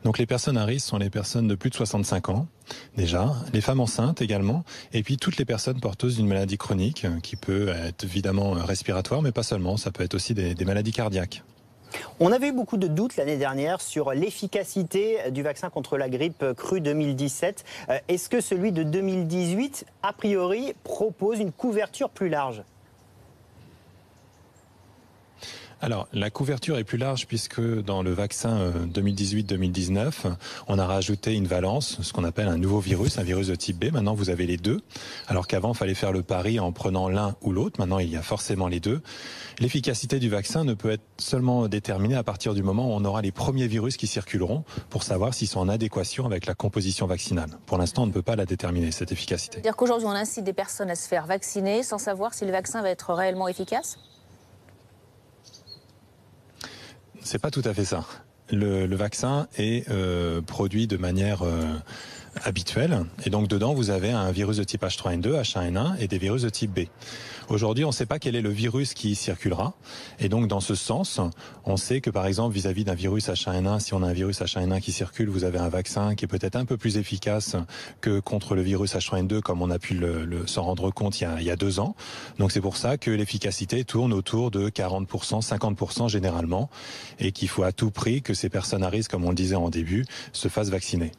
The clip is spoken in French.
Donc les personnes à risque sont les personnes de plus de 65 ans, déjà, les femmes enceintes également, et puis toutes les personnes porteuses d'une maladie chronique, qui peut être évidemment respiratoire, mais pas seulement, ça peut être aussi des maladies cardiaques. On avait eu beaucoup de doutes l'année dernière sur l'efficacité du vaccin contre la grippe crue 2017. Est-ce que celui de 2018, a priori, propose une couverture plus large ? Alors, la couverture est plus large puisque dans le vaccin 2018-2019, on a rajouté une valence, ce qu'on appelle un nouveau virus, un virus de type B. Maintenant, vous avez les deux, alors qu'avant, il fallait faire le pari en prenant l'un ou l'autre. Maintenant, il y a forcément les deux. L'efficacité du vaccin ne peut être seulement déterminée à partir du moment où on aura les premiers virus qui circuleront pour savoir s'ils sont en adéquation avec la composition vaccinale. Pour l'instant, on ne peut pas la déterminer, cette efficacité. C'est-à-dire qu'aujourd'hui, on incite des personnes à se faire vacciner sans savoir si le vaccin va être réellement efficace ? C'est pas tout à fait ça. Le vaccin est produit de manière habituelle et donc dedans vous avez un virus de type H3N2, H1N1 et des virus de type B. Aujourd'hui, on ne sait pas quel est le virus qui circulera et donc dans ce sens, on sait que par exemple vis-à-vis d'un virus H1N1, si on a un virus H1N1 qui circule, vous avez un vaccin qui est peut-être un peu plus efficace que contre le virus H3N2 comme on a pu s'en rendre compte il y a 2 ans. Donc c'est pour ça que l'efficacité tourne autour de 40%, 50% généralement et qu'il faut à tout prix que ces personnes à risque, comme on le disait en début, se fassent vacciner.